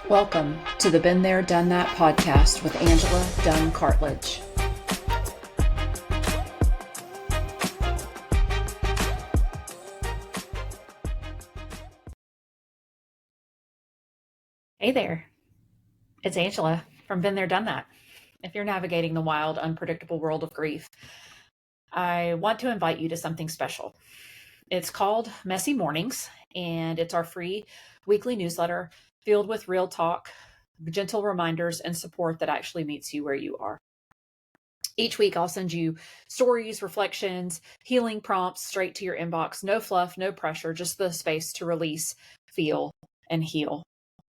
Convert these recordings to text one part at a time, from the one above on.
Welcome to the Been There, Done That podcast with Angela Dunn-Cartledge. Hey there, it's Angela from Been There, Done That. If you're navigating the wild, unpredictable world of grief, I want to invite you to something special. It's called Messy Mornings, and it's our free weekly newsletter filled with real talk, gentle reminders, and support that actually meets you where you are. Each week, I'll send you stories, reflections, healing prompts straight to your inbox. No fluff, no pressure, just the space to release, feel, and heal.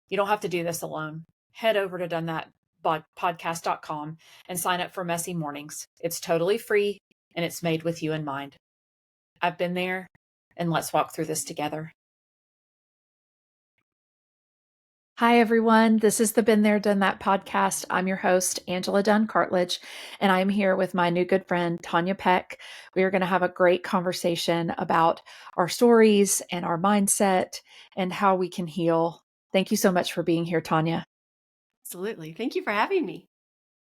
You don't have to do this alone. Head over to dunnthatpodcast.com and sign up for Messy Mornings. It's totally free and it's made with you in mind. I've been there, and let's walk through this together. Hi, everyone. This is the Been There, Done That podcast. I'm your host, Angela Dunn-Cartledge, and I'm here with my new good friend, Tonya Peck. We are going to have a great conversation about our stories and our mindset and how we can heal. Thank you so much for being here, Tonya. Absolutely. Thank you for having me.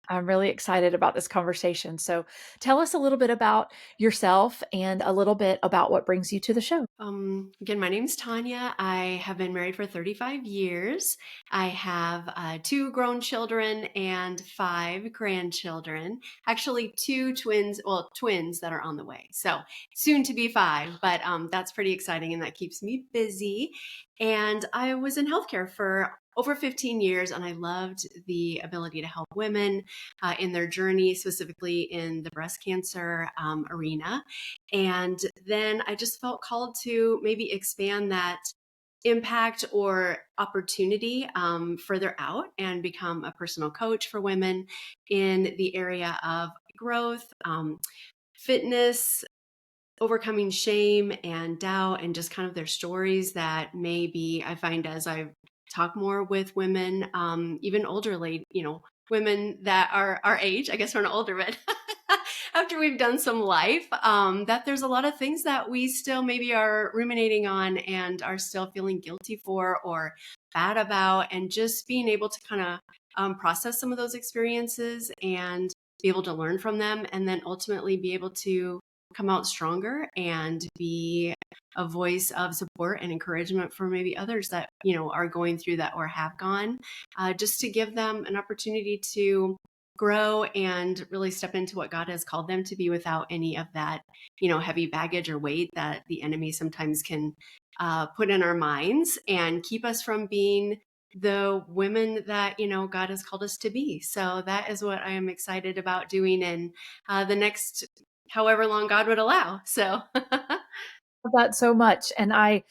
I'm really excited about this conversation. So tell us a little bit about yourself and a little bit about what brings you to the show. Again, my name is Tonya. I have been married for 35 years. I have 2 grown children and 5 grandchildren. Actually, 2 twins, twins that are on the way. So soon to be 5, but that's pretty exciting and that keeps me busy. And I was in healthcare for over 15 years, and I loved the ability to help women in their journey, specifically in the breast cancer arena. And then I just felt called to maybe expand that impact or opportunity further out and become a personal coach for women in the area of growth, fitness, overcoming shame and doubt, and just kind of their stories that maybe I find as I talk more with women, even older women that are our age, I guess we're not older, but after we've done some life, that there's a lot of things that we still maybe are ruminating on and are still feeling guilty for or bad about, and just being able to kind of process some of those experiences and be able to learn from them, and then ultimately be able to come out stronger and be a voice of support and encouragement for maybe others that, are going through that or have gone, just to give them an opportunity to grow and really step into what God has called them to be without any of that, heavy baggage or weight that the enemy sometimes can put in our minds and keep us from being the women that, God has called us to be. So that is what I am excited about doing in the next however long God would allow. So That so much. And I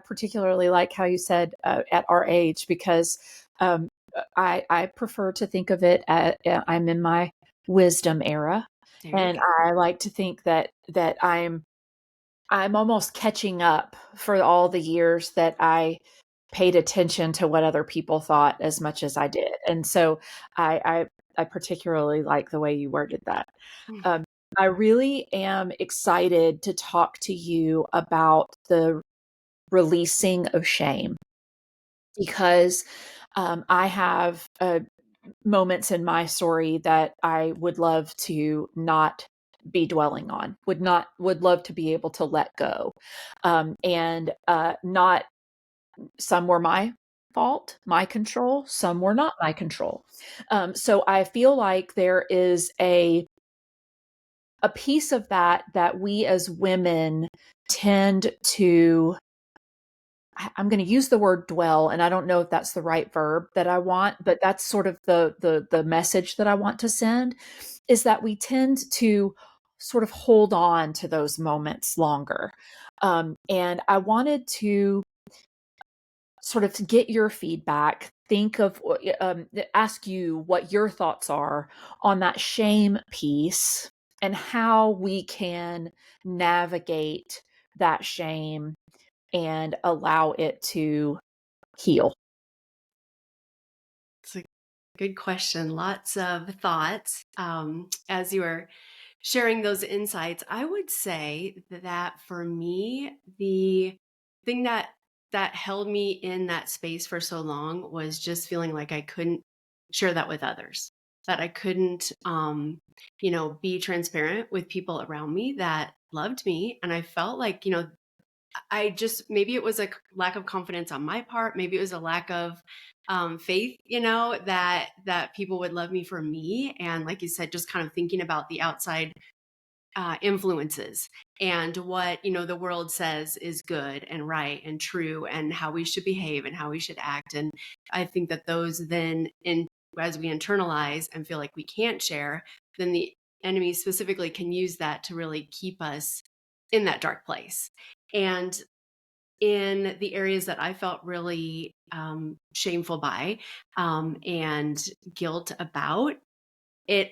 particularly like how you said at our age, because I prefer to think of it as I'm in my wisdom era. And I like to think that I'm almost catching up for all the years that I paid attention to what other people thought as much as I did. And so I particularly like the way you worded that. I really am excited to talk to you about the releasing of shame, because I have moments in my story that I would love to not be dwelling on, would love to be able to let go. And not, some were my fault, my control, some were not my control. So I feel like there is a piece of that we as women tend to, I'm going to use the word dwell, and I don't know if that's the right verb that I want, but that's sort of the message that I want to send, is that we tend to sort of hold on to those moments longer. And I wanted to sort of get your feedback, think of, ask you what your thoughts are on that shame piece and how we can navigate that shame and allow it to heal. It's a good question. Lots of thoughts as you are sharing those insights. I would say that for me, the thing that that held me in that space for so long was just feeling like I couldn't share that with others, that I couldn't, be transparent with people around me that loved me. And I felt like, I just, maybe it was a lack of confidence on my part. Maybe it was a lack of faith, that people would love me for me. And like you said, just kind of thinking about the outside influences and what the world says is good and right and true and how we should behave and how we should act. And I think that those then, as we internalize and feel like we can't share, then the enemy specifically can use that to really keep us in that dark place. And in the areas that I felt really shameful by and guilt about, it,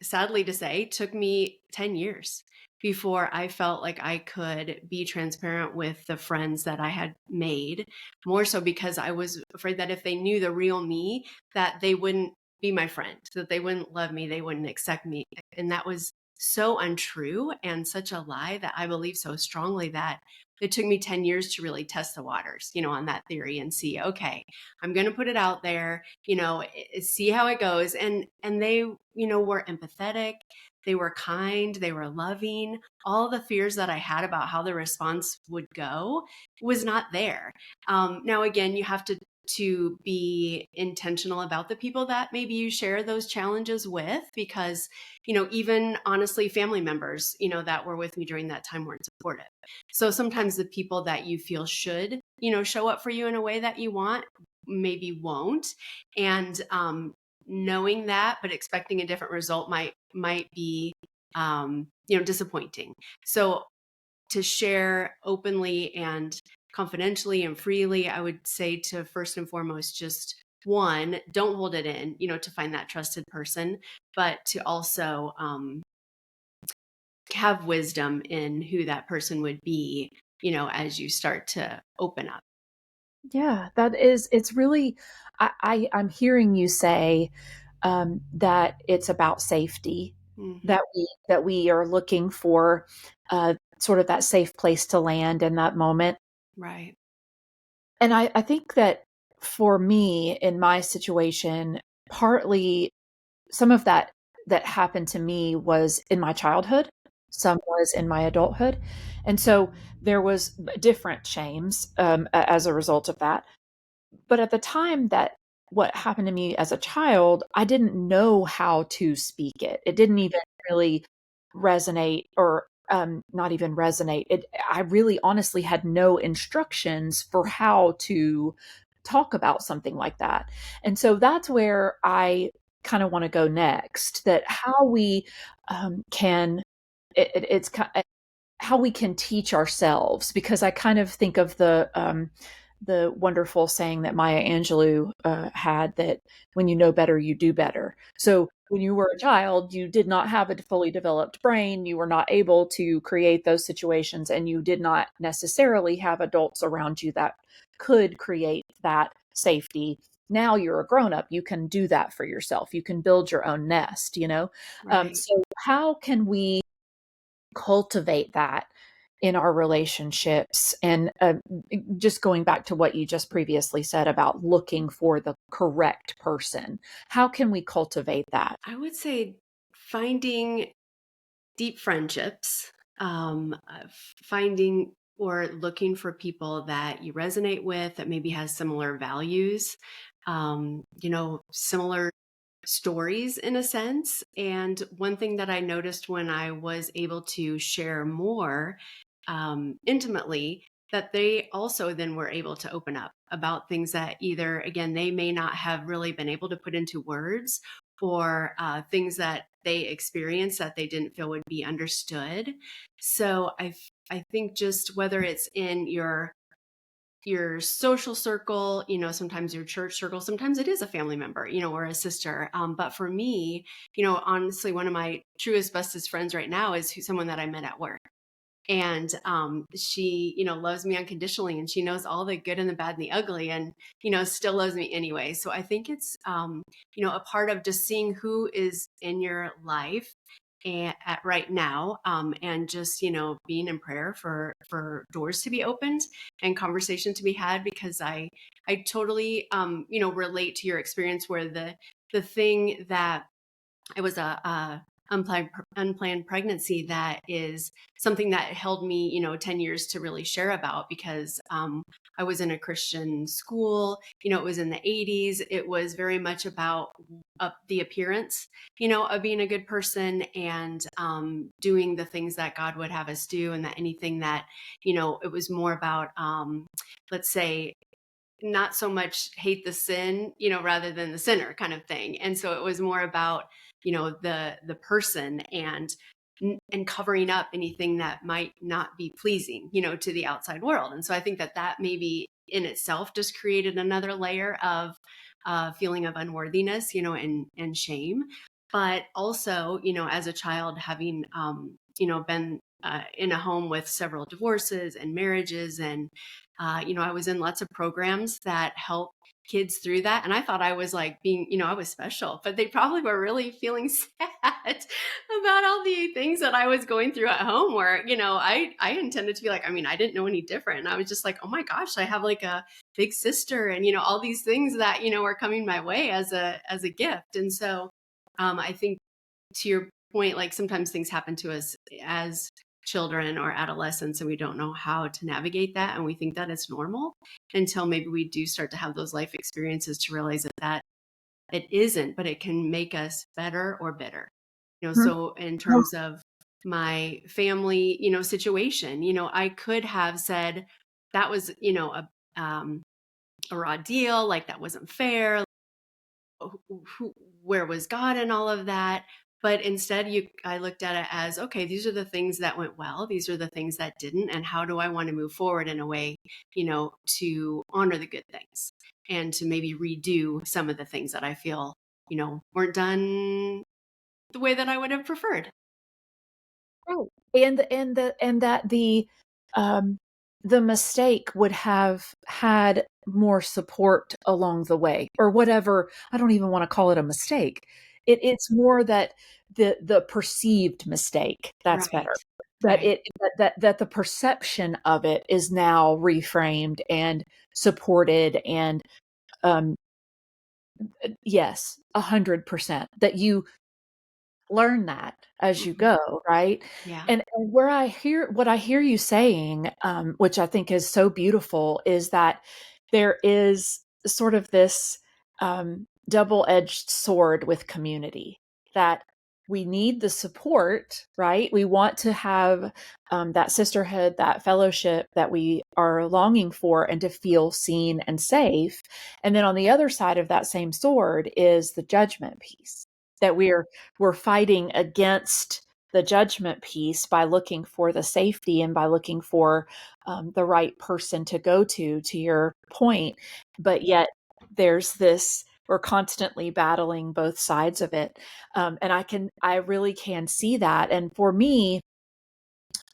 sadly to say, took me 10 years before I felt like I could be transparent with the friends that I had made, more so because I was afraid that if they knew the real me, that they wouldn't be my friend, that they wouldn't love me, they wouldn't accept me. And that was so untrue and such a lie that I believe so strongly that it took me 10 years to really test the waters, on that theory and see, okay, I'm going to put it out there, see how it goes. And they, were empathetic. They were kind. They were loving. All the fears that I had about how the response would go was not there. Now, again, you have to be intentional about the people that maybe you share those challenges with, because, even honestly, family members, that were with me during that time weren't supportive. So sometimes the people that you feel should, show up for you in a way that you want, maybe won't. And knowing that, but expecting a different result might be, disappointing. So to share openly and confidentially and freely, I would say to first and foremost, just one, don't hold it in, to find that trusted person, but to also have wisdom in who that person would be, as you start to open up. Yeah, it's really, I'm hearing you say that it's about safety, Hmm. that we are looking for sort of that safe place to land in that moment. Right. And I think that for me in my situation, partly some of that happened to me was in my childhood, some was in my adulthood. And so there was different shames as a result of that. But at the time that what happened to me as a child, I didn't know how to speak it. It didn't even really resonate, or not even resonate. I really honestly had no instructions for how to talk about something like that. And so that's where I kind of want to go next, that how we can it's how we can teach ourselves, because I kind of think of the wonderful saying that Maya Angelou had, that when you know better, you do better. So when you were a child, you did not have a fully developed brain. You were not able to create those situations, and you did not necessarily have adults around you that could create that safety. Now you're a grown up. You can do that for yourself. You can build your own nest. Right. So how can we cultivate that in our relationships? And just going back to what you just previously said about looking for the correct person, how can we cultivate that? I would say finding deep friendships, finding or looking for people that you resonate with, that maybe has similar values, similar stories in a sense. And one thing that I noticed when I was able to share more intimately, that they also then were able to open up about things that either, again, they may not have really been able to put into words, or things that they experienced that they didn't feel would be understood. So I think just whether it's in your social circle, sometimes your church circle, sometimes it is a family member, or a sister. But for me, honestly, one of my truest, bestest friends right now is someone that I met at work. And she, loves me unconditionally, and she knows all the good and the bad and the ugly, and, still loves me anyway. So I think it's, a part of just seeing who is in your life at right now, and just, being in prayer for doors to be opened and conversation to be had, because I totally, relate to your experience where the thing that it was a unplanned pregnancy that is something that held me, 10 years to really share about, because I was in a Christian school. It was in the 80s. It was very much about the appearance, of being a good person, and doing the things that God would have us do, and that anything that, it was more about, let's say, not so much hate the sin, rather than the sinner kind of thing. And so it was more about, the person, and covering up anything that might not be pleasing, to the outside world. And so I think that maybe in itself just created another layer of feeling of unworthiness, and shame. But also, as a child, having, been in a home with several divorces and marriages, and I was in lots of programs that help kids through that. And I thought I was like being, I was special, but they probably were really feeling sad about all the things that I was going through at home, where, I intended to be like, I didn't know any different. And I was just like, oh my gosh, I have like a big sister, and, all these things that, are coming my way as a gift. And so, I think, to your point, like sometimes things happen to us as children or adolescents, and we don't know how to navigate that, and we think that it's normal, until maybe we do start to have those life experiences to realize that it isn't, but it can make us better or bitter. Mhm. So in terms of my family, situation, I could have said that was, a raw deal, like that wasn't fair. Where was God in all of that? But instead, I looked at it as, okay, these are the things that went well. These are the things that didn't. And how do I want to move forward in a way, to honor the good things, and to maybe redo some of the things that I feel, weren't done the way that I would have preferred. Right. And that the mistake would have had more support along the way, or whatever. I don't even want to call it a mistake. It's more that the perceived mistake, that's better. Right. That Right. that the perception of it is now reframed and supported, and um yes, 100%, that you learn that as you Hmm. go, right? Yeah. And where I hear what I hear you saying, which I think is so beautiful, is that there is sort of this double-edged sword with community, that we need the support, right? We want to have that sisterhood, that fellowship that we are longing for, and to feel seen and safe. And then on the other side of that same sword is the judgment piece, that we're fighting against the judgment piece by looking for the safety, and by looking for the right person to go to your point. But yet there's this, we're constantly battling both sides of it. And I really can see that. And for me,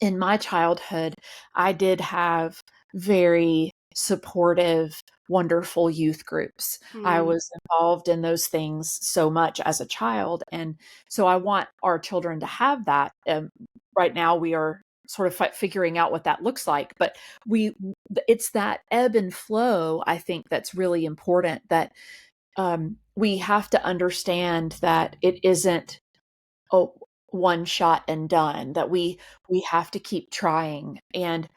in my childhood, I did have very supportive, wonderful youth groups. I Mm. was involved in those things so much as a child. And so I want our children to have that. Right now, we are sort of figuring out what that looks like. But we, it's that ebb and flow, I think, that's really important. That we have to understand that it isn't a one shot and done, that we have to keep trying. And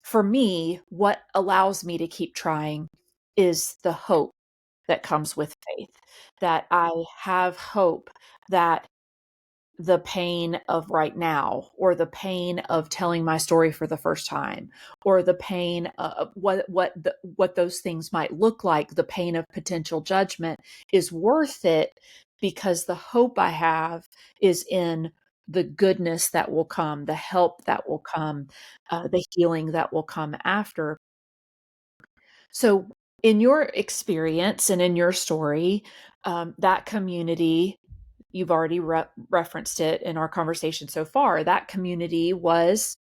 for me, what allows me to keep trying is the hope that comes with faith, that I have hope that the pain of right now, or the pain of telling my story for the first time, or the pain of what those things might look like, the pain of potential judgment, is worth it, because the hope I have is in the goodness that will come, the help that will come, the healing that will come after. So, in your experience and in your story, that community, you've already referenced it in our conversation so far, that community was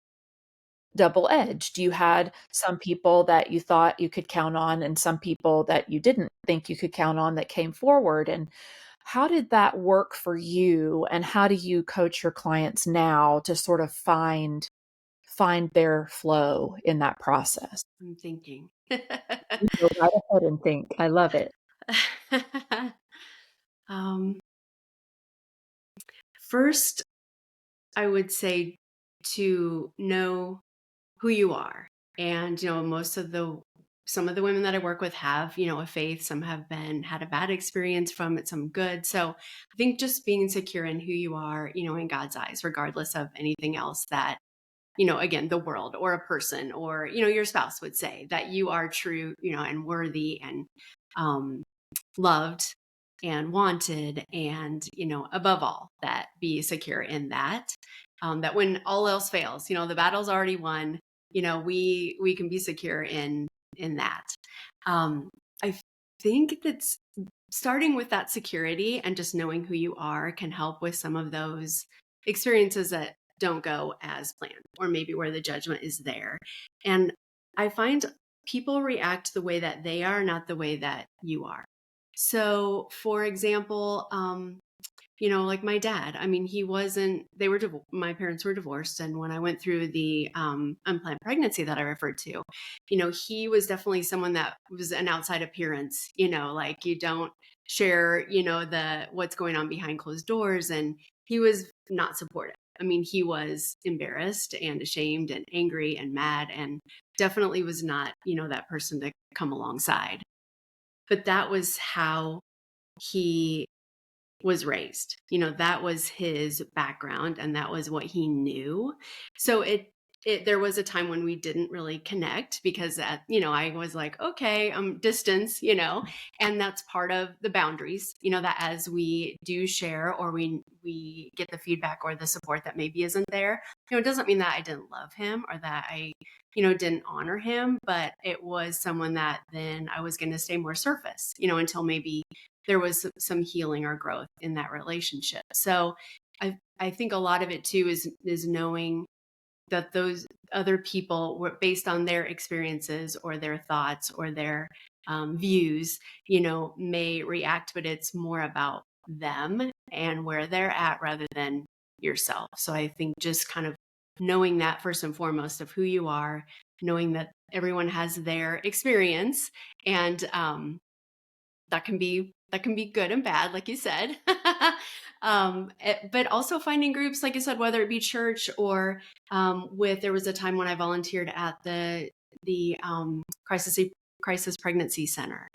double edged. You had some people that you thought you could count on, and some people that you didn't think you could count on that came forward. And how did that work for you, and how do you coach your clients now to sort of find their flow in that process? I'm thinking. You go right ahead and think. I love it. um, First, I would say to know who you are. And, some of the women that I work with have, a faith. Some have had a bad experience from it, some good. So I think just being secure in who you are, in God's eyes, regardless of anything else that, again, the world or a person or, your spouse would say that you are true, and worthy and loved and wanted. And, above all, that be secure in that, that when all else fails, the battle's already won, we can be secure in that. I think that's starting with that security and just knowing who you are can help with some of those experiences that don't go as planned, or maybe where the judgment is there. And I find people react the way that they are, not the way that you are. So, for example, like my dad, I mean, he wasn't, my parents were divorced. And when I went through the unplanned pregnancy that I referred to, he was definitely someone that was an outside appearance, like you don't share, what's going on behind closed doors. And he was not supportive. I mean, he was embarrassed and ashamed and angry and mad, and definitely was not, that person to come alongside. But that was how he was raised. That was his background and that was what he knew. So there was a time when we didn't really connect because I was like, okay, distance, and that's part of the boundaries, that as we do share or we get the feedback or the support that maybe isn't there, it doesn't mean that I didn't love him or that I didn't honor him, but it was someone that then I was going to stay more surface, until maybe there was some healing or growth in that relationship. So I think a lot of it too is knowing that those other people were based on their experiences or their thoughts or their views, may react, but it's more about them and where they're at rather than yourself. So I think just kind of knowing that first and foremost of who you are, knowing that everyone has their experience, and that can be good and bad, like you said. But also finding groups, like I said, whether it be church or there was a time when I volunteered at the crisis pregnancy center,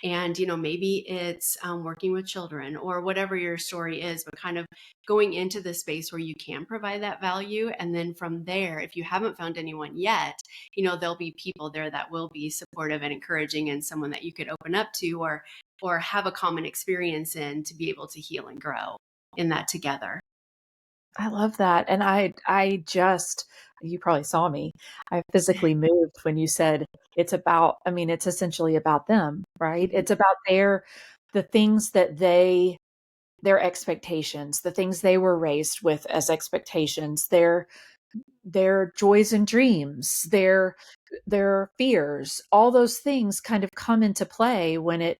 and maybe it's working with children or whatever your story is, but kind of going into the space where you can provide that value. And then from there, if you haven't found anyone yet, there'll be people there that will be supportive and encouraging, and someone that you could open up to or have a common experience in, to be able to heal and grow in that together. I love that. And I just, you probably saw me. I physically moved when you said it's about, I mean, it's essentially about them, right? Mhm. It's about the things that their expectations, the things they were raised with as expectations, their joys and dreams, their fears, all those things kind of come into play when it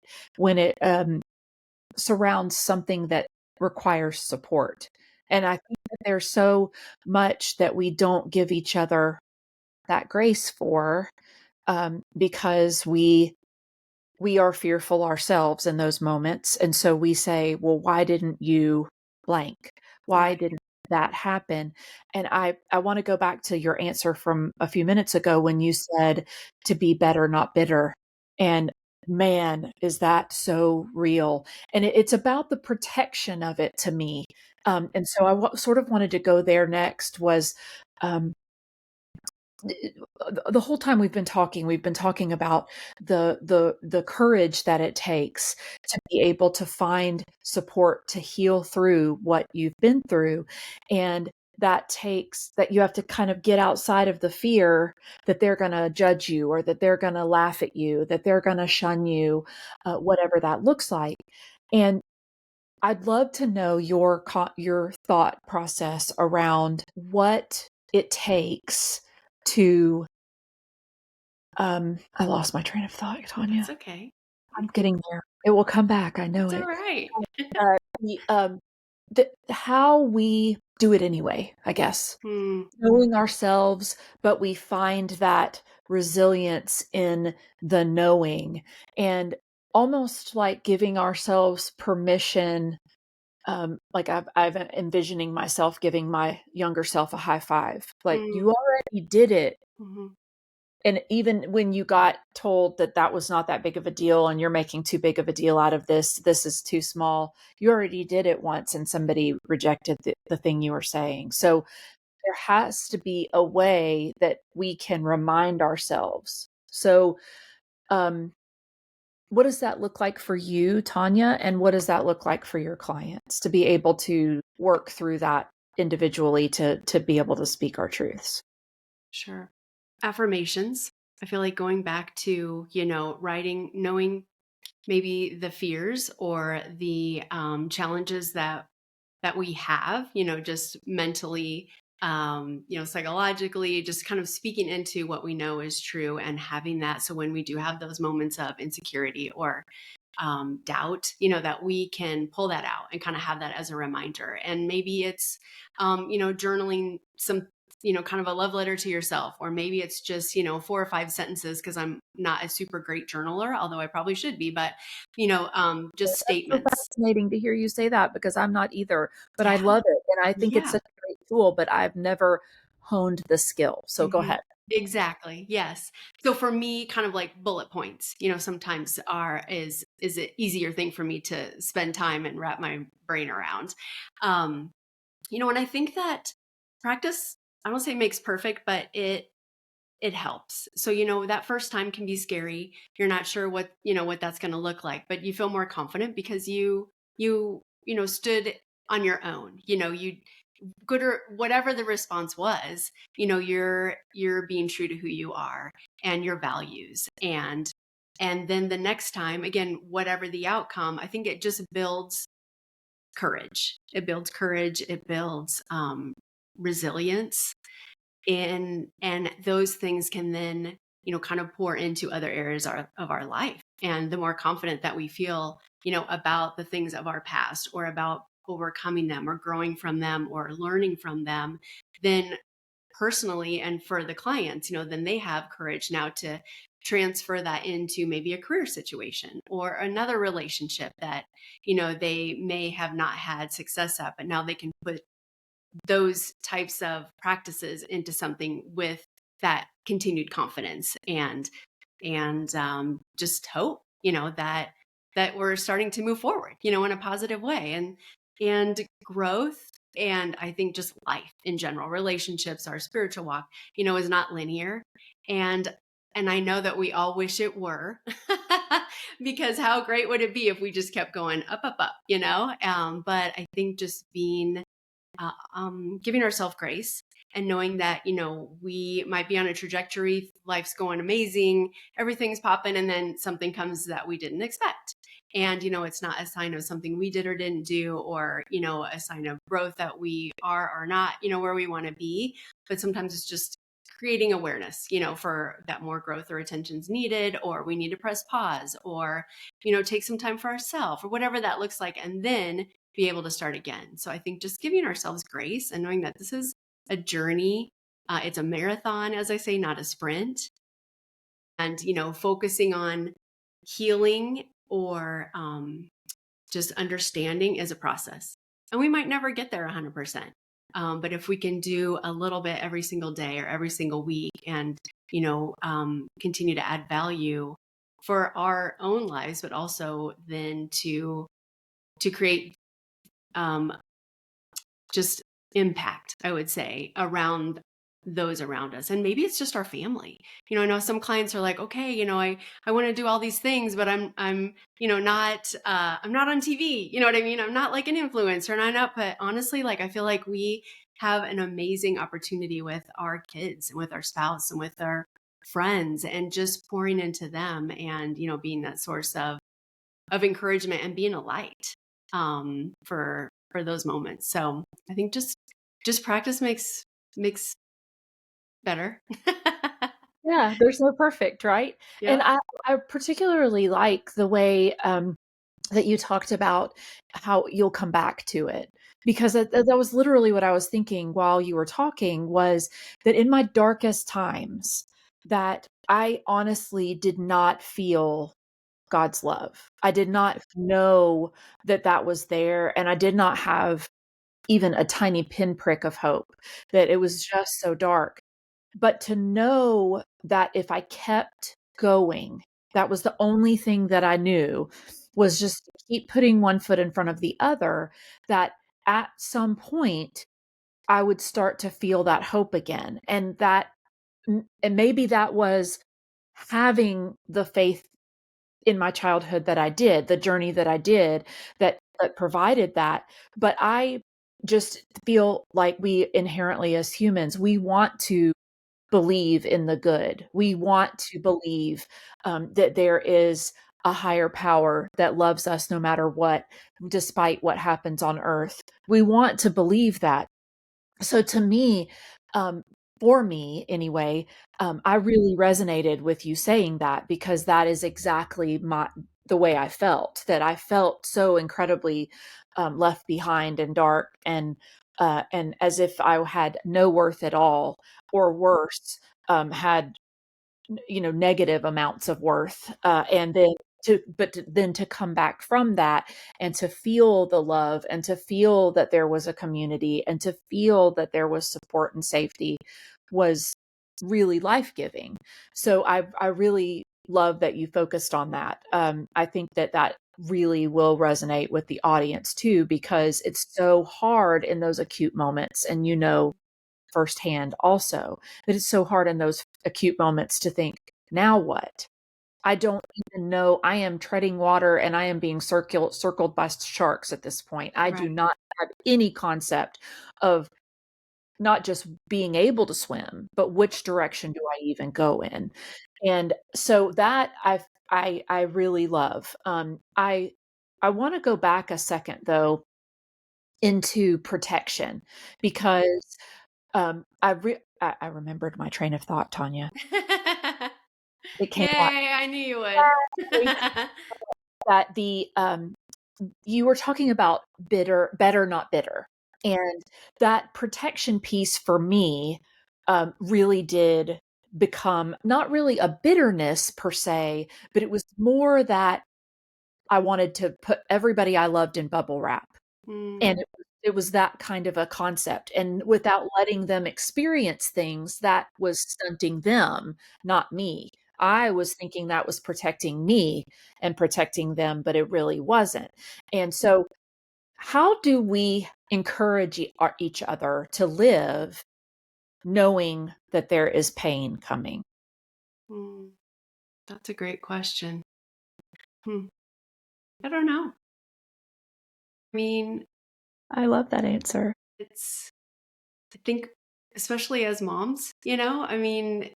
surrounds something that requires support. And I think that there's so much that we don't give each other that grace for, because we are fearful ourselves in those moments. And so we say, well, why didn't you blank? Why Right. didn't that happen? And I want to go back to your answer from a few minutes ago when you said to be better, not bitter. And man, is that so real? And it's about the protection of it to me. And so sort of wanted to go there next was, um, the whole time we've been talking about the courage that it takes to be able to find support to heal through what you've been through. And that takes that you have to kind of get outside of the fear that they're going to judge you, or that they're going to laugh at you, that they're going to shun you, whatever that looks like. And I'd love to know your thought process around what it takes to I lost my train of thought, Tonya. That's okay. I'm getting there. It will come back. I know It's all it. right. The, how we do it anyway, I guess. Hmm. Knowing ourselves, but we find that resilience in the knowing, and almost like giving ourselves permission. Like I've envisioning myself giving my younger self a high five. Like, Hmm. you already did it. Hmm. And even when you got told that that was not that big of a deal and you're making too big of a deal out of this is too small, you already did it once and somebody rejected the thing you were saying. So there has to be a way that we can remind ourselves. So, um, what does that look like for you, Tonya? And what does that look like for your clients to be able to work through that individually to be able to speak our truths? Sure. Affirmations. I feel like going back to, writing, knowing maybe the fears or the challenges that we have, just mentally, psychologically, just kind of speaking into what we know is true and having that. So when we do have those moments of insecurity or doubt, that we can pull that out and kind of have that as a reminder. And maybe it's, journaling some, kind of a love letter to yourself, or maybe it's just, 4 or 5 sentences, because I'm not a super great journaler, although I probably should be, but, just That's so statements. fascinating to hear you say that because I'm not either, but I Yeah. love it, and I think it's Yeah. such a great tool, but I've never honed the skill. So go Mhm. ahead. Exactly. Yes. So for me, kind of like bullet points, sometimes is an easier thing for me to spend time and wrap my brain around. Um, and I think that practice, I don't say makes perfect, but it helps. So, that first time can be scary. You're not sure what that's going to look like, but you feel more confident because stood on your own. You good or whatever the response was, you're being true to who you are and your values. And then the next time, again, whatever the outcome, I think it just builds courage. It builds courage. It builds resilience. And those things can then, kind of pour into other areas of our life. And the more confident that we feel, about the things of our past, or about overcoming them or growing from them or learning from them, then personally and for the clients, then they have courage now to transfer that into maybe a career situation or another relationship that, they may have not had success at, but now they can put those types of practices into something with that continued confidence and just hope, that we're starting to move forward, in a positive way, and growth. And I think just life in general, relationships, our spiritual walk, is not linear. And I know that we all wish it were, because how great would it be if we just kept going up, up, up, but I think just being giving ourselves grace and knowing that, we might be on a trajectory, life's going amazing, everything's popping, and then something comes that we didn't expect. And, it's not a sign of something we did or didn't do, or, a sign of growth that we are or not, where we want to be. But sometimes it's just creating awareness, for that more growth or attention's needed, or we need to press pause, or, take some time for ourselves, or whatever that looks like. And then be able to start again. So I think just giving ourselves grace and knowing that this is a journey. It's a marathon, as I say, not a sprint. And, focusing on healing or just understanding is a process. And we might never get there 100%. But if we can do a little bit every single day or every single week and, continue to add value for our own lives, but also then to create um, just impact, I would say, around those around us. And maybe it's just our family. I know some clients are like, okay, I want to do all these things, but I'm, I'm not on TV. You know what I mean? I'm not like an influencer and I'm not, but honestly, like, I feel like we have an amazing opportunity with our kids and with our spouse and with our friends, and just pouring into them and, being that source of encouragement and being a light for those moments. So I think just practice makes better. Yeah, there's no perfect, right? And Yep. I particularly like the way, that you talked about how you'll come back to it, because that was literally what I was thinking while you were talking, was that in my darkest times, that I honestly did not feel God's love. I did not know that that was there, and I did not have even a tiny pinprick of hope, that it was just so dark. But to know that if I kept going, that was the only thing that I knew, was just to keep putting one foot in front of the other, that at some point I would start to feel that hope again. And that, and maybe that was having the faith in my childhood that I did, the journey that I did, that provided that. But I just feel like we inherently, as humans, we want to believe in the good. We want to believe that there is a higher power that loves us no matter what, despite what happens on earth. We want to believe that. So to me, um, for me anyway, I really resonated with you saying that, because that is exactly the way I felt, that I felt so incredibly left behind and dark, and as if I had no worth at all, or worse, had negative amounts of worth, and then then to come back from that, and to feel the love, and to feel that there was a community, and to feel that there was support and safety, was really life-giving. So I really love that you focused on that. I think that that really will resonate with the audience too, because it's so hard in those acute moments, and firsthand also, that it's so hard in those acute moments to think, now what? I don't even know. I am treading water, and I am being circled by sharks at this point. I Right. do not have any concept of not just being able to swim, but which direction do I even go in? And so that I really love. I want to go back a second though into protection, because I remembered my train of thought, Tanya. It came on Yay, I knew you would. that you were talking about better, not bitter. And that protection piece for me really did become not really a bitterness per se, but it was more that I wanted to put everybody I loved in bubble wrap. Mm, And it was that kind of a concept, and without letting them experience things, that was stunting them, not me. I was thinking that was protecting me and protecting them, but it really wasn't. And so how do we encourage each other to live knowing that there is pain coming? mm, that's a great question. Hmm. I don't know. I mean, I love that answer. it's, I think, especially as moms, I mean,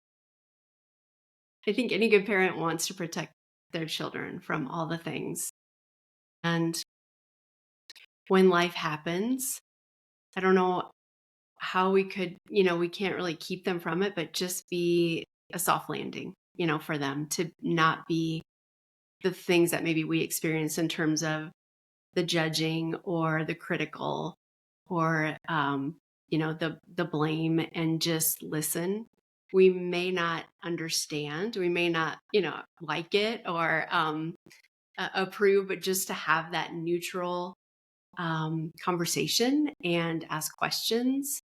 I think any good parent wants to protect their children from all the things. And when life happens, I don't know how we could, we can't really keep them from it, but just be a soft landing, for them to not be the things that maybe we experience in terms of the judging or the critical or the blame, and just listen. We may not understand, we may not like it or approve, but just to have that neutral conversation and ask questions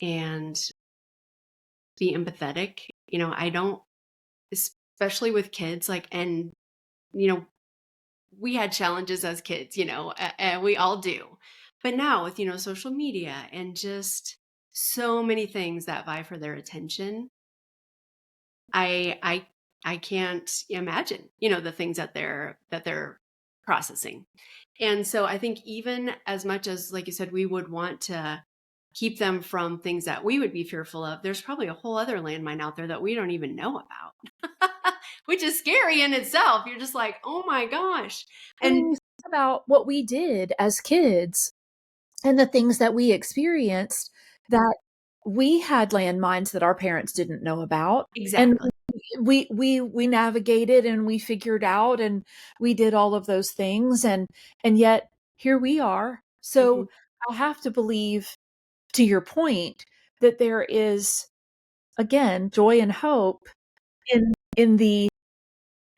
and be empathetic. I don't, especially with kids, like, and you know we had challenges as kids, and we all do. But now with, social media and just so many things that vie for their attention, I I I can't imagine, the things that they're processing. And so I think even as much as, like you said, we would want to keep them from things that we would be fearful of, there's probably a whole other landmine out there that we don't even know about. Which is scary in itself. You're just like, "Oh my gosh." I And mean, you think about what we did as kids and the things that we experienced, that we had landmines that our parents didn't know about, and exactly. we navigated and we figured out and we did all of those things, and yet here we are. Mhm. So I have to believe, to your point, that there is, again, joy and hope in the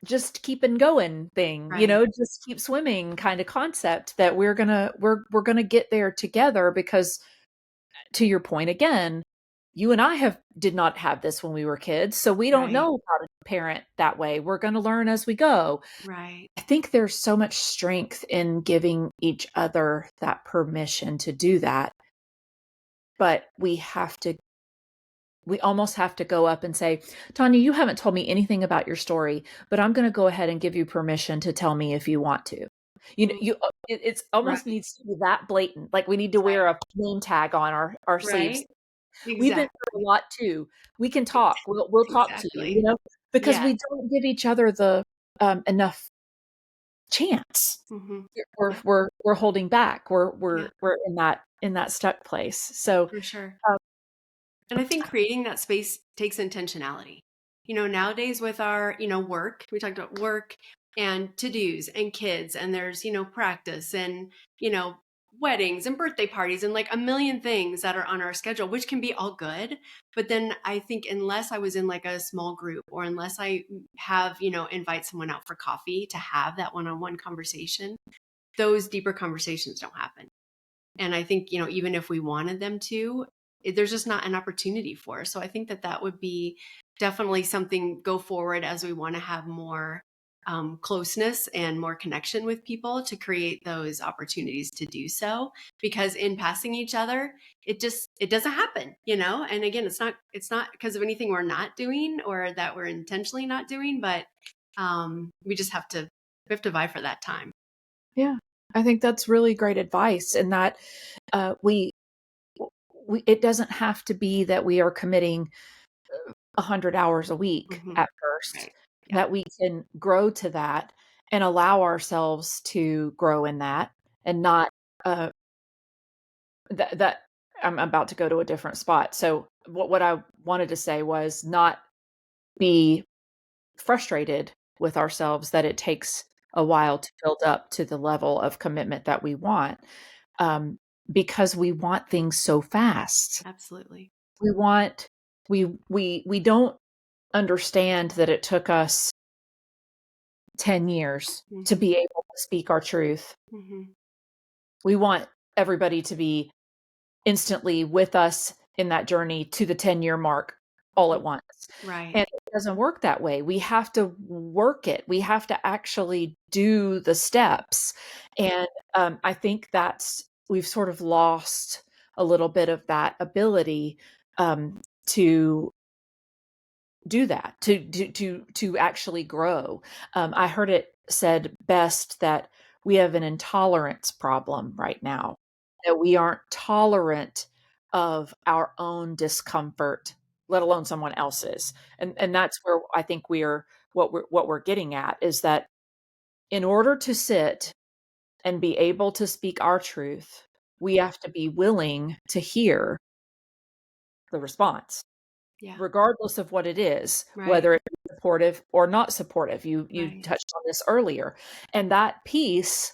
just keeping going thing, Right. just keep swimming kind of concept, that we're gonna get there together. Because, to your point again, you and I have did not have this when we were kids, so we don't Right. know how to parent that way. We're gonna learn as we go. Right. I think there's so much strength in giving each other that permission to do that, but we almost have to go up and say, Tonya, you haven't told me anything about your story, but I'm going to go ahead and give you permission to tell me if you want to. Mm. It's almost Right. needs to be that blatant. Like we need to wear Right. a name tag on our sleeves. Right. We've been through a Exactly. lot too. We can Ex talk. We'll talk to you, exactly. because Yes. we don't give each other the enough chance. Mhm. We're Yep. we're we're holding back. We're Yeah, we're we're in that stuck place. So, for sure. uh, And I think creating that space takes intentionality. Nowadays with our, work, we talked about work and to-dos and kids, and there's, practice and, you know, weddings and birthday parties and like a million things that are on our schedule, which can be all good. But then I think unless I was in like a small group, or unless I have, invite someone out for coffee to have that one-on-one conversation, those deeper conversations don't happen. And I think, even if we wanted them to, there's just not an opportunity for us. So I think that that would be definitely something go forward as we want to have more closeness and more connection with people, to create those opportunities to do so. Because in passing each other, it doesn't happen, And again, it's not because of anything we're not doing or that we're intentionally not doing, but we have to vie for that time. yeah, I think that's really great advice, and that uh, we it doesn't have to be that we are committing 100 hours a week Hmm. at first, Right. Yeah. that we can grow to that and allow ourselves to grow in that, and not uh, that I'm about to go to a different spot. So what I wanted to say was, not be frustrated with ourselves that it takes a while to build up to the level of commitment that we want, um, because we want things so fast. Absolutely. We want we don't understand that it took us 10 years to Hmm. be able to speak our truth. Hmm. We want everybody to be instantly with us in that journey to the 10-year mark all at once. Right. And it doesn't work that way. We have to work it. We have to actually do the steps. And I think we've sort of lost a little bit of that ability, to do that, to actually grow. I heard it said best that we have an intolerance problem right now, that we aren't tolerant of our own discomfort, let alone someone else's. And that's where I think what we're getting at is that, in order to sit and be able to speak our truth, we have to be willing to hear the response, Yeah. regardless of what it is, Right. whether it's supportive or not supportive. You Right. touched on this earlier. And that piece,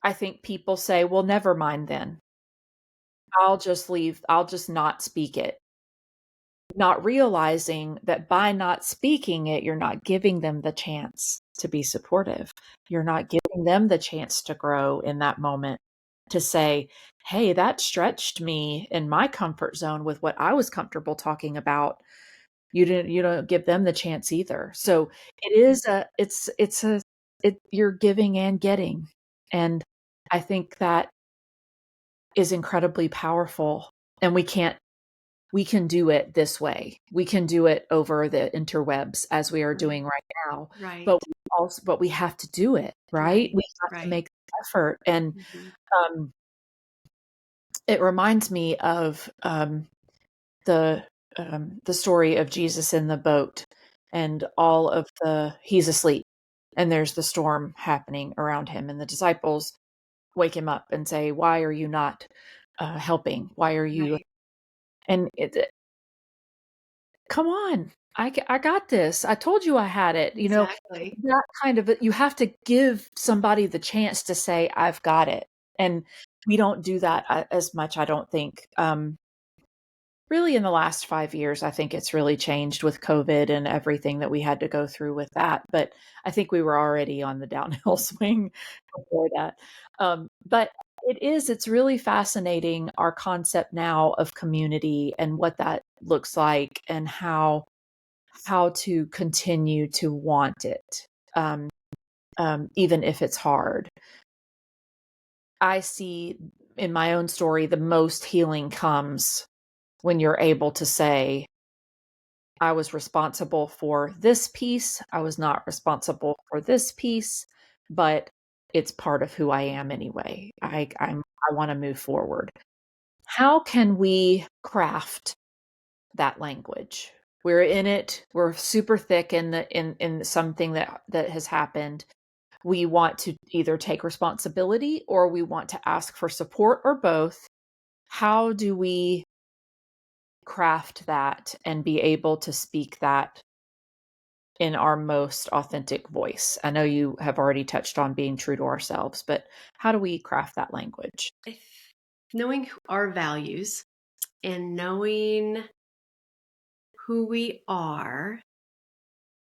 I think people say, well, never mind then. I'll just leave. I'll just not speak it. Not realizing that by not speaking it, you're not giving them the chance to be supportive. You're not giving them the chance to grow in that moment, to say, hey, that stretched me in my comfort zone with what I was comfortable talking about. You don't give them the chance either. So it is a it's a it you're giving and getting. And I think that is incredibly powerful. And we can do it this way. We can do it over the interwebs as we are Right. doing right now. But Right. we have to do it, right? Right. We have to Right. make the effort. And Hmm. um it reminds me of the the story of Jesus in the boat, and all of he's asleep, and there's the storm happening around him, and the disciples wake him up and say, "Why are you not helping? Why are you?" Right. And come on. I got this. I told you I had it. Exactly. That kind of, you have to give somebody the chance to say, I've got it. And we don't do that as much, I don't think. Really in the last 5 years, I think it's really changed with COVID and everything that we had to go through with that. But I think we were already on the downhill swing before that. But it's really fascinating, our concept now of community and what that looks like and how to continue to want it, even if it's hard. I see in my own story the most healing comes when you're able to say, I was responsible for this piece. I was not responsible for this piece, but it's part of who I am anyway. I want to move forward. How can we craft that language? We're in it. We're super thick in something that has happened. We want to either take responsibility or we want to ask for support or both. How do we craft that and be able to speak that in our most authentic voice? I know you have already touched on being true to ourselves, but how do we craft that language? If knowing our values and knowing who we are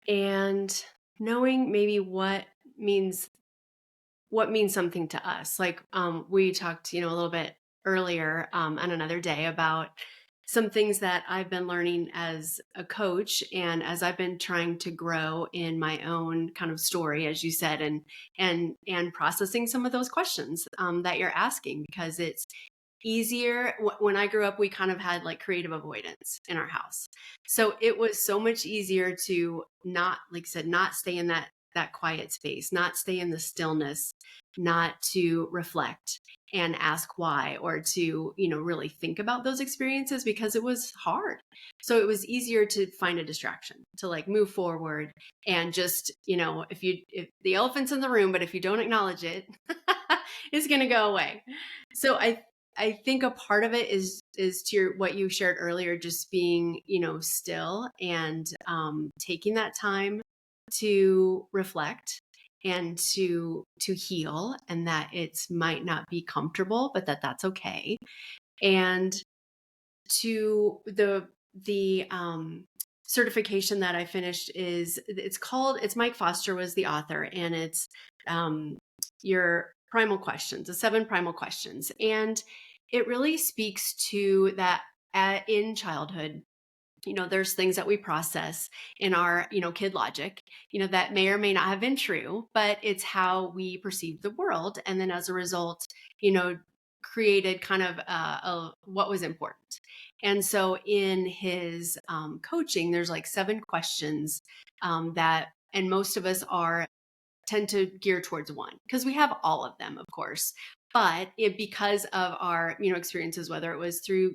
and knowing maybe means what means something to us. Like we talked, a little bit earlier on another day about some things that I've been learning as a coach and as I've been trying to grow in my own kind of story, as you said, and processing some of those questions that you're asking, because it's easier. When I grew up, we kind of had like creative avoidance in our house. So it was so much easier to not, like I said, not stay in that quiet space, not stay in the stillness, not to reflect and ask why, or to, really think about those experiences, because it was hard. So it was easier to find a distraction, to like move forward and just, if the elephant's in the room, but if you don't acknowledge it, it's going to go away. So I think a part of it is to what you shared earlier, just being, still and taking that time to reflect and to heal, and that it might not be comfortable, but that's okay. And to the certification that I finished, it's Mike Foster was the author, and it's your primal questions, the 7 primal questions. And it really speaks to that in childhood, there's things that we process in our, kid logic, that may or may not have been true, but it's how we perceive the world. And then as a result, created kind of what was important. And so in his coaching, there's like 7 questions and most of us tend to gear towards one, because we have all of them, of course. But because of our, experiences, whether it was through,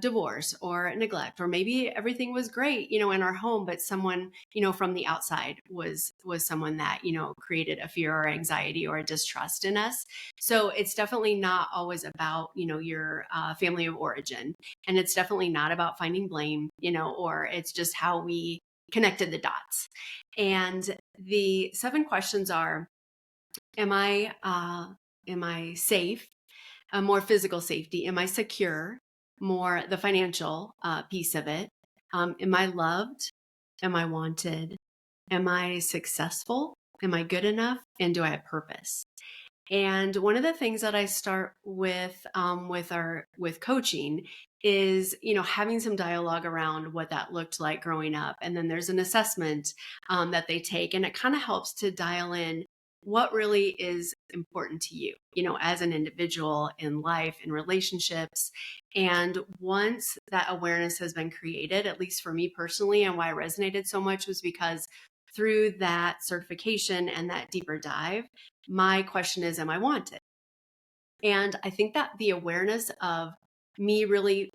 divorce or neglect, or maybe everything was great, in our home, but someone, from the outside was someone that, created a fear or anxiety or a distrust in us. So it's definitely not always about, your family of origin. And it's definitely not about finding blame, or it's just how we connected the dots. And the 7 questions are: am I safe? More physical safety. Am I secure? More the financial piece of it. Am I loved? Am I wanted? Am I successful? Am I good enough? And do I have purpose? And one of the things that I start with coaching is, having some dialogue around what that looked like growing up. And then there's an assessment that they take, and it kind of helps to dial in what really is important to you, as an individual in life, in relationships. And once that awareness has been created, at least for me personally, and why it resonated so much was because through that certification and that deeper dive, my question is, am I wanted? And I think that the awareness of me really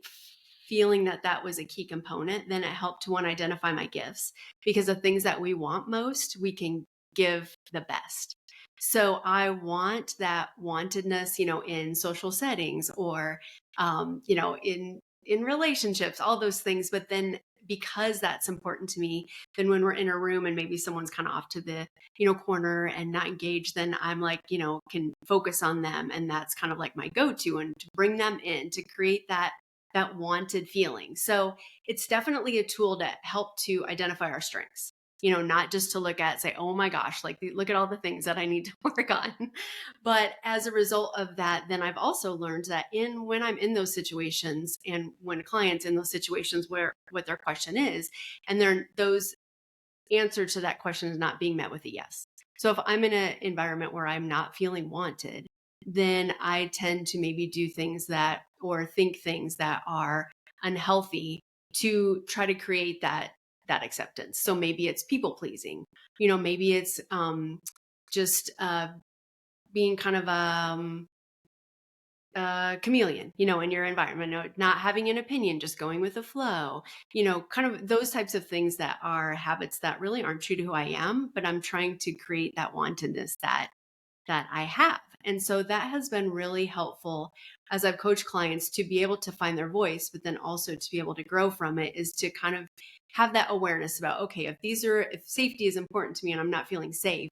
feeling that was a key component, then it helped to, one, identify my gifts, because the things that we want most, we can give the best. So I want that wantedness, in social settings, or, in relationships, all those things. But then because that's important to me, then when we're in a room and maybe someone's kind of off to the, corner and not engaged, then I'm like, can focus on them. And that's kind of like my go-to, and to bring them in to create that wanted feeling. So it's definitely a tool to help to identify our strengths, not just to look at, say, oh my gosh, like look at all the things that I need to work on. But as a result of that, then I've also learned that when I'm in those situations, and when clients in those situations where what their question is, and those answer to that question is not being met with a yes. So if I'm in an environment where I'm not feeling wanted, then I tend to maybe do things that, or think things that are unhealthy, to try to create that acceptance. So maybe it's people pleasing, maybe it's just being kind of chameleon, in your environment, not having an opinion, just going with the flow, kind of those types of things that are habits that really aren't true to who I am, but I'm trying to create that wantedness that I have. And so that has been really helpful as I've coached clients to be able to find their voice, but then also to be able to grow from it, is to kind of have that awareness about, okay, if safety is important to me and I'm not feeling safe,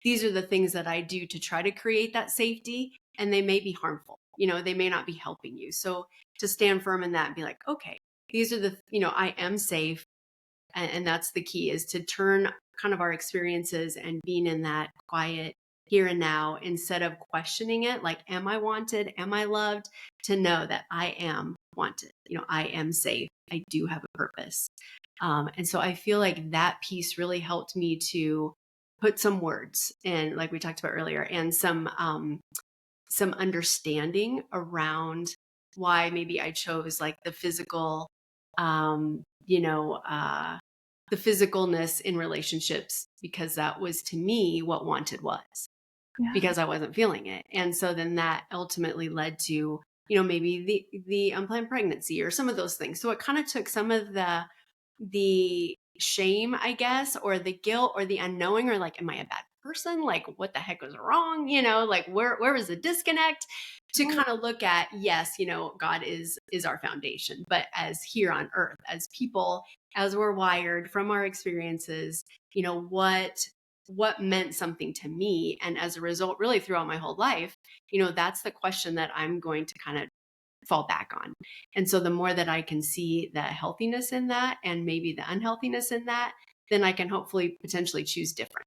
these are the things that I do to try to create that safety, and they may be harmful. They may not be helping you. So to stand firm in that and be like, okay, these are I am safe. And that's the key, is to turn kind of our experiences and being in that quiet here and now, instead of questioning it, like, am I wanted? Am I loved? To know that I am wanted. I am safe. I do have a purpose. And so I feel like that piece really helped me to put some words in, like we talked about earlier, and some understanding around why maybe I chose like the physical, the physicalness in relationships, because that was, to me, what wanted was, Yeah. because I wasn't feeling it. And so then that ultimately led to, maybe the unplanned pregnancy or some of those things. So it kind of took some of the shame, I guess, or the guilt or the unknowing, or like, am I a bad person? Like, what the heck was wrong? Like, where was the disconnect? To kind of look at, yes, God is our foundation, but as here on earth, as people, as we're wired from our experiences, what meant something to me. And as a result, really throughout my whole life, that's the question that I'm going to kind of fall back on. And so the more that I can see the healthiness in that, and maybe the unhealthiness in that, then I can hopefully potentially choose different,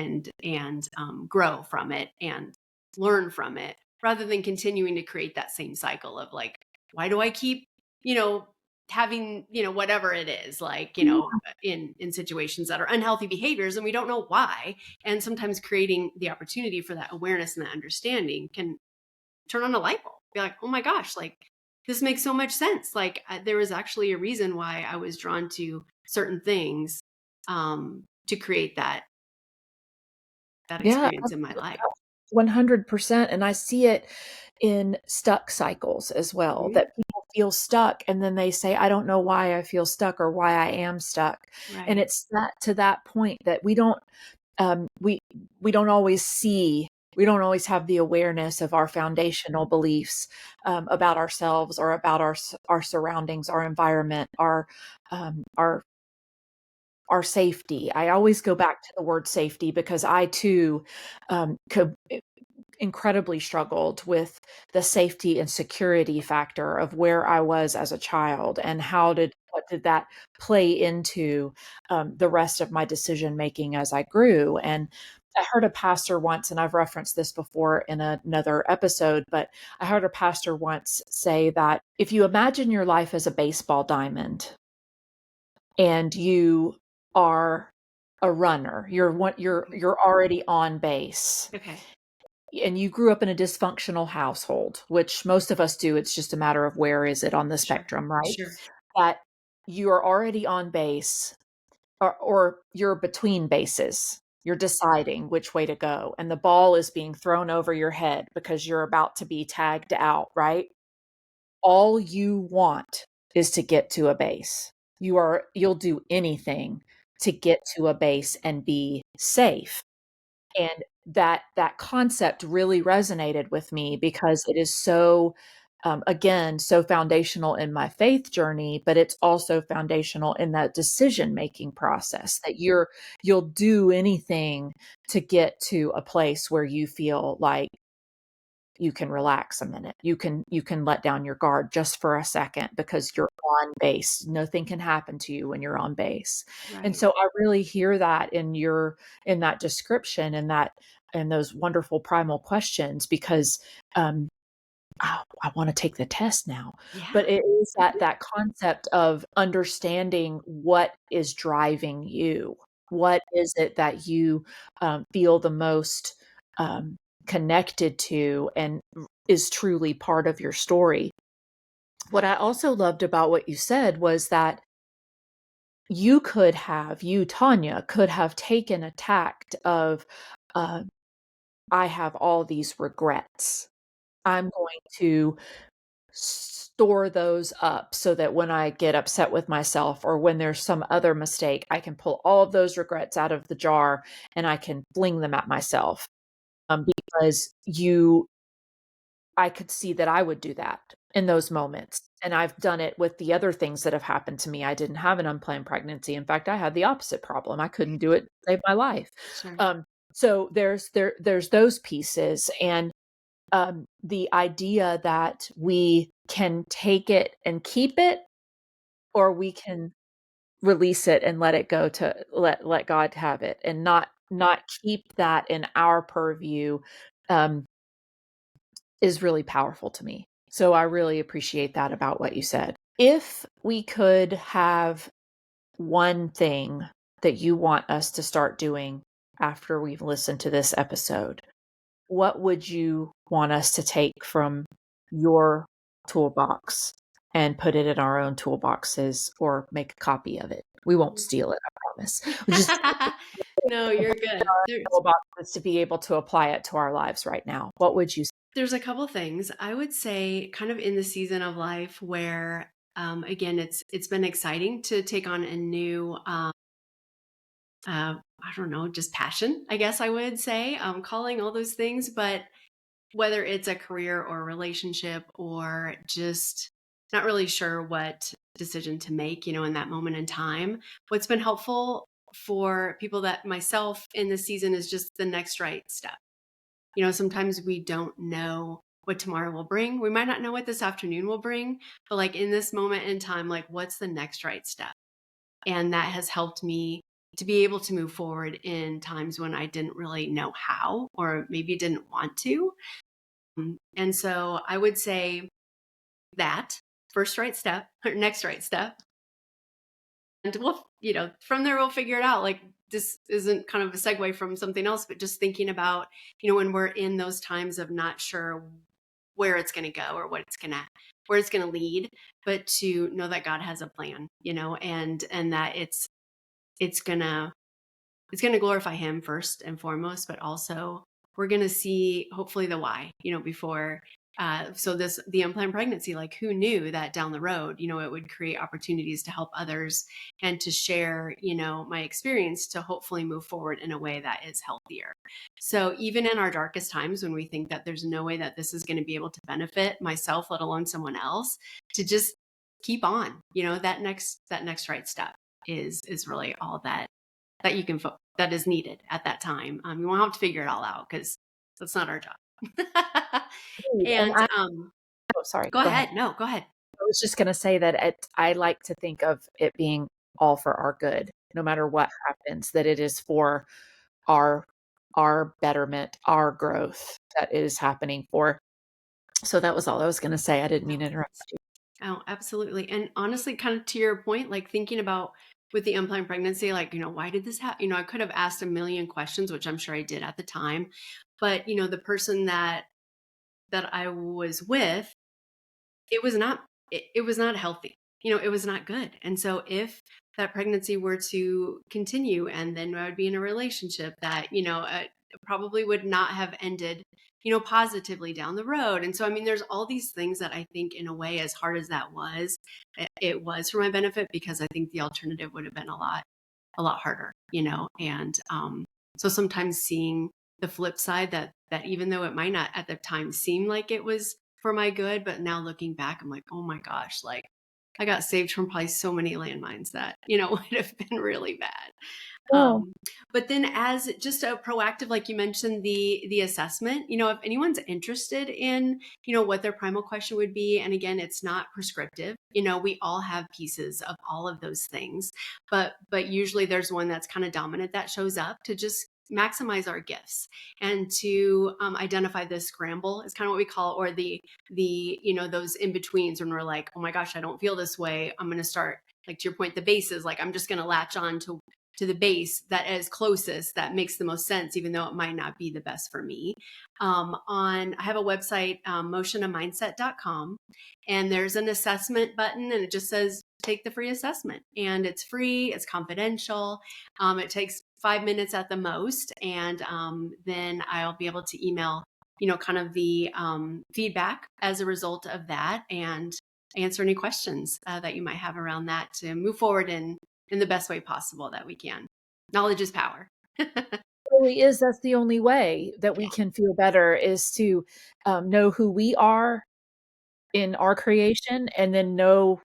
and grow from it and learn from it, rather than continuing to create that same cycle of like, why do I keep, having, whatever it is, like, in situations that are unhealthy behaviors, and we don't know why. And sometimes creating the opportunity for that awareness and that understanding can turn on a light bulb, be like, oh my gosh, like, this makes so much sense. Like, there was actually a reason why I was drawn to certain things, to create that Yeah, experience in my life. 100%. And I see it in stuck cycles as well, Mhm. that people feel stuck and then they say, I don't know why I feel stuck or why I am stuck. And Right. it's that point that um, we, we don't always see, we don't always have the awareness of our foundational beliefs, about ourselves, or about our surroundings, our environment, um, our, our safety. I always go back to the word safety, because I too, could incredibly struggled with the safety and security factor of where I was as a child, and what did that play into, the rest of my decision making as I grew. And I heard a pastor once, and I've referenced this before in another episode, but I heard a pastor once say that if you imagine your life as a baseball diamond, and you are a runner, you're already on base, Okay. and you grew up in a dysfunctional household, which most of us do, it's just a matter of where is it on the Sure. spectrum, right? Sure. That you're already on base, or you're between bases. You're deciding which way to go, and the ball is being thrown over your head because you're about to be tagged out, right? All you want is to get to a base. You'll do anything to get to a base and be safe. And that concept really resonated with me, because it is so again, so foundational in my faith journey, but it's also foundational in that decision-making process that you'll do anything to get to a place where you feel like you can relax a minute. You can let down your guard just for a second because you're on base. Nothing can happen to you when you're on base. And Right. so I really hear that in that description and that and those wonderful primal questions because oh, I want to take the test now. Yeah. But it is Mhm. that concept of understanding what is driving you. What is it that you feel the most um, connected to and is truly part of your story? What I also loved about what you said was that you, Tanya, could have taken a tact of, uh, I have all these regrets. I'm going to store those up so that when I get upset with myself or when there's some other mistake, I can pull all of those regrets out of the jar and I can fling them at myself. Because I could see that I would do that in those moments. And I've done it with the other things that have happened to me. I didn't have an unplanned pregnancy. In fact, I had the opposite problem. I couldn't do it to save my life. Sure. So there's those pieces. And the idea that we can take it and keep it, or we can release it and let it go to let God have it, and not keep that in our purview, um, is really powerful to me. So I really appreciate that about what you said. If we could have one thing that you want us to start doing after we've listened to this episode, what would you want us to take from your toolbox and put it in our own toolboxes or make a copy of it? We won't steal it, I promise. We just No, you're good. toolboxes to be able to apply it to our lives right now. What would you say? There's a couple things. I would say kind of in the season of life where again it's been exciting to take on a new I don't know, just passion, I guess I would say, calling, all those things, but whether it's a career or a relationship or just not really sure what decision to make, in that moment in time. What's been helpful for people that myself in this season is just the next right step. Sometimes we don't know what tomorrow will bring. We might not know what this afternoon will bring, but like in this moment in time, like what's the next right step? And that has helped me to be able to move forward in times when I didn't really know how or maybe didn't want to. And so I would say that first right step or next right step. And from there, we'll figure it out. Like this isn't kind of a segue from something else, but just thinking about, when we're in those times of not sure where it's going to go or where it's going to lead, but to know that God has a plan, and that it's going to glorify him first and foremost, but also we're going to see hopefully the why, before. So the unplanned pregnancy, like who knew that down the road, it would create opportunities to help others and to share, my experience to hopefully move forward in a way that is healthier. So even in our darkest times, when we think that there's no way that this is going to be able to benefit myself, let alone someone else, to just keep on, that next right step is really all that you can that is needed at that time. You won't have to figure it all out because that's not our job. And And oh, sorry, go go ahead. ahead. No, go ahead. I was just going to say that I like to think of it being all for our good, no matter what happens, that it is for our our betterment, our growth that it is happening for. So that was all I was going to say. I didn't mean to interrupt you. Oh, absolutely. And honestly, kind of to your point, like thinking about with the unplanned pregnancy, like, why did this happen? I could have asked a million questions, which I'm sure I did at the time. But, the person that I was with, it was not it was not healthy. It was not good. And so if that pregnancy were to continue and then I would be in a relationship that, probably would not have ended, positively down the road. And so, I mean, there's all these things that I think in a way, as hard as that was, it was for my benefit because I think the alternative would have been a lot harder, and so sometimes seeing the flip side that even though it might not at the time seem like it was for my good. But now looking back, I'm like, oh my gosh, like I got saved from probably so many landmines that, would have been really bad. Oh, But then as just a proactive, like you mentioned, the assessment, if anyone's interested in, what their primal question would be, and again, it's not prescriptive, we all have pieces of all of those things, but usually there's one that's kind of dominant that shows up to just maximize our gifts and to identify the scramble is kind of what we call, or the those in betweens when we're like, oh my gosh, I don't feel this way. I'm going to start, like to your point, the base is like, I'm just going to latch on to the base that is closest, that makes the most sense, even though it might not be the best for me. I have a website, motionamindset.com, and there's an assessment button, and it just says take the free assessment, and it's free, it's confidential. It takes 5 minutes at the most, and then I'll be able to email, kind of the feedback as a result of that, and answer any questions that you might have around that to move forward in the best way possible that we can. Knowledge is power. really is. That's the only way that we Yeah, can feel better is to know who we are in our creation and then know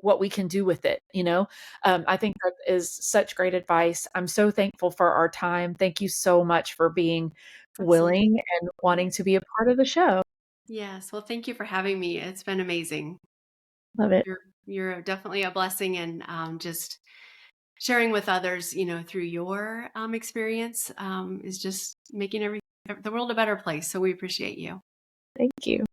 what we can do with it, you know? I think that is such great advice. I'm so thankful for our time. Thank you so much for being absolutely. willing and wanting to be a part of the show. Yes. Well, thank you for having me. It's been amazing. Love it. You're definitely a blessing, and just sharing with others, through your experience is just making the world a better place. So we appreciate you. Thank you.